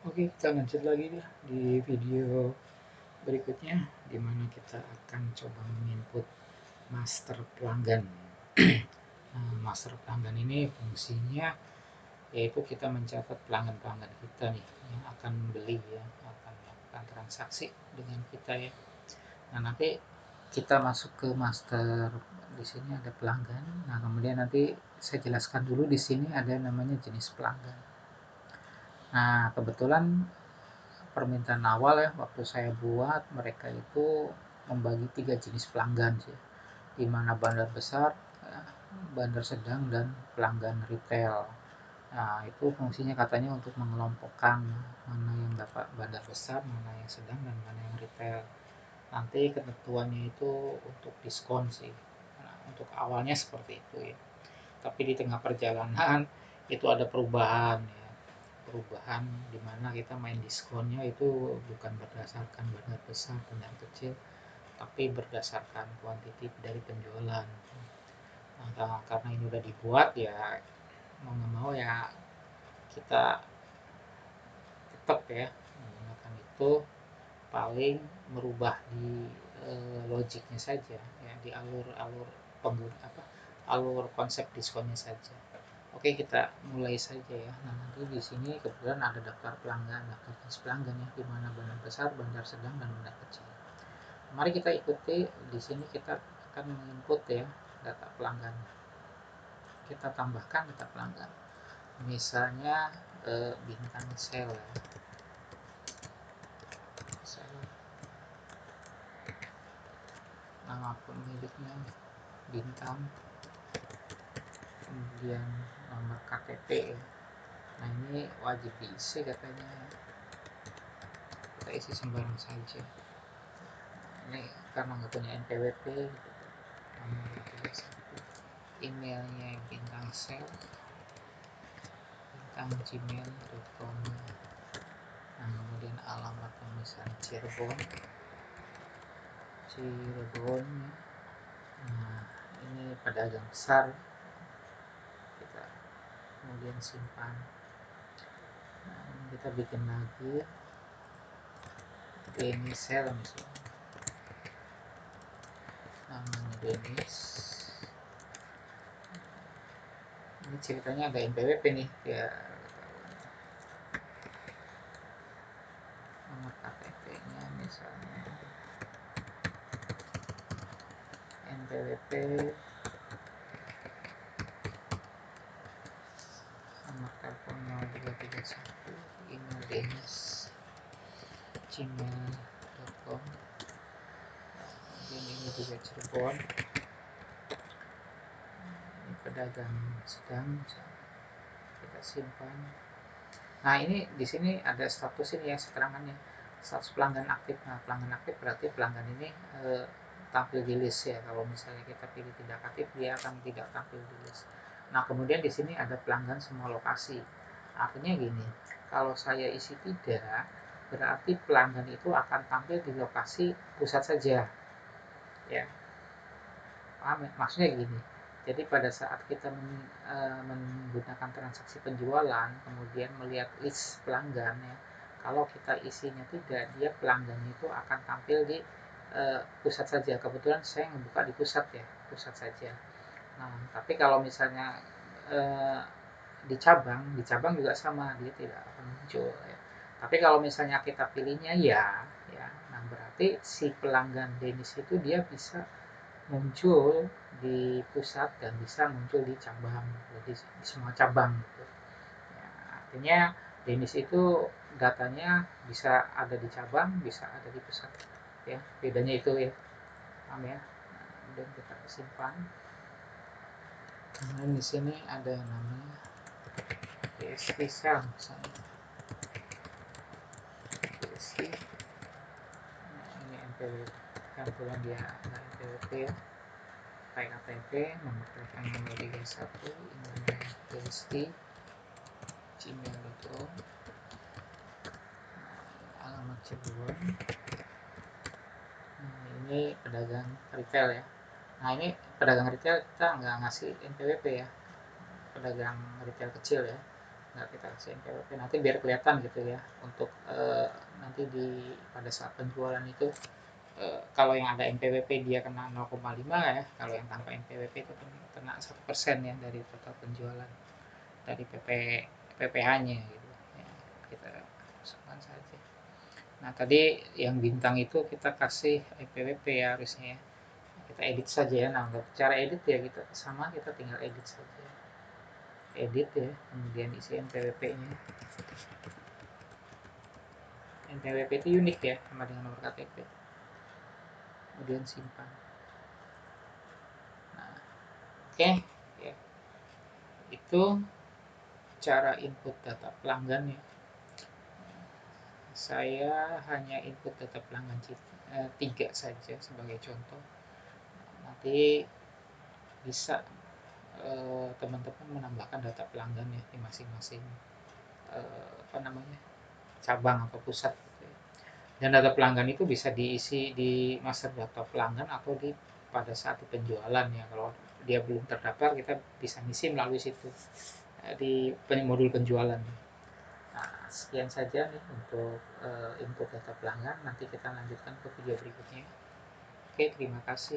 Oke, kita lanjut lagi ya di video berikutnya, di mana kita akan coba menginput master pelanggan. Nah, master pelanggan ini fungsinya yaitu kita mencatat pelanggan-pelanggan kita nih yang akan beli ya, akan melakukan transaksi dengan kita ya. Nah, nanti kita masuk ke master, di sini ada pelanggan. Nah, kemudian nanti saya jelaskan dulu, di sini ada namanya jenis pelanggan. Nah, kebetulan permintaan awal ya waktu saya buat, mereka itu membagi 3 jenis pelanggan sih, di mana bandar besar, bandar sedang, dan pelanggan retail. Nah, itu fungsinya katanya untuk mengelompokkan mana yang dapat bandar besar, mana yang sedang, dan mana yang retail. Nanti ketentuannya itu untuk diskon sih. Nah, untuk awalnya seperti itu ya. Tapi di tengah perjalanan itu ada perubahan ya. Perubahan di mana kita main diskonnya itu bukan berdasarkan bandar besar, bandar kecil, tapi berdasarkan kuantiti dari penjualan. Nah, karena ini udah dibuat ya, mau nggak mau ya kita tetap ya menggunakan itu, paling merubah di logiknya saja ya, di alur-alur pengguna apa, alur konsep diskonnya saja. Oke, kita mulai saja ya. Nah, nanti di sini kebetulan ada daftar pelanggan, daftar jenis pelanggan ya, di mana bandar besar, bandar sedang, dan bandar kecil. Mari kita ikuti. Di sini kita akan menginput ya data pelanggan. Kita tambahkan data pelanggan. Misalnya bintang sel ya. Sel. Nama pemiliknya bintang. Kemudian nomor KTP ya. Nah, ini wajib diisi katanya. Kita isi sembarang saja. Ini karena nggak punya NPWP gitu. Nomor 31. Emailnya bintang sel bintang gmail.com. Nah, kemudian alamatnya misalnya Cirebon. Nah, ini pedagang besar, kita kemudian simpan. Nah, ini kita bikin lagi Denis Sel misalnya, namanya Denis. Ini ceritanya ada NPWP nih ya, nomor KTP-nya misalnya NPWP, nomor telepon 0231, email Denis gmail.com. Kemudian ini juga Cirebon, ini pedagang sedang, kita simpan. Nah, ini di sini ada status ini ya, keterangannya status pelanggan aktif. Nah, pelanggan aktif berarti pelanggan ini tampil di list ya. Kalau misalnya kita pilih tidak aktif, dia akan tidak tampil di list. Nah, kemudian di sini ada pelanggan semua lokasi. Artinya gini, kalau saya isi tidak, berarti pelanggan itu akan tampil di lokasi pusat saja ya. Paham ya? Maksudnya gini, jadi pada saat kita menggunakan transaksi penjualan, kemudian melihat list pelanggan ya, kalau kita isinya tidak, dia pelanggannya itu akan tampil di pusat saja. Kebetulan saya membuka di pusat ya, pusat saja. Nah, tapi kalau misalnya di cabang juga sama, dia tidak akan muncul ya. Tapi kalau misalnya kita pilihnya ya, nah berarti si pelanggan Denis itu dia bisa muncul di pusat dan bisa muncul di cabang, jadi di semua cabang gitu. Ya, artinya Denis itu datanya bisa ada di cabang, bisa ada di pusat ya, bedanya itu ya, paham ya. Nah, dan kita simpan. Kemudian di sini ada yang namanya PSP cell misalnya, PSP. Nah, ini NPWP, kebetulan dia ada NPWP ya, pakai KTP, nomor telepon 031, emailnya PSP gmail.com, alamat Cirebon. Nah, ini pedagang retail ya. Nah, ini pedagang retail kita nggak ngasih NPWP ya, pedagang retail kecil ya. nggak kita kasih NPWP, nanti biar kelihatan gitu ya untuk nanti pada saat penjualan itu kalau yang ada NPWP dia kena 0,5 ya, kalau yang tanpa NPWP itu kena 1% ya dari total penjualan dari PPh-nya gitu ya, kita masukkan saja. Nah tadi yang bintang itu kita kasih NPWP ya harusnya ya, kita edit saja ya. Nah untuk cara edit ya kita sama, kita tinggal edit saja, edit ya, kemudian isi NPWP-nya. NPWP itu unik ya sama dengan nomor KTP, kemudian simpan. Nah, oke ya, itu cara input data pelanggan ya. Saya hanya input data pelanggan 3 saja sebagai contoh. Nanti bisa teman-teman menambahkan data pelanggan ya di masing-masing cabang atau pusat gitu ya. Dan data pelanggan itu bisa diisi di master data pelanggan atau pada saat penjualan ya. Kalau dia belum terdaftar, kita bisa ngisi melalui situ di modul penjualan. Nah, sekian saja nih untuk input data pelanggan. Nanti kita lanjutkan ke video berikutnya. Oke, terima kasih.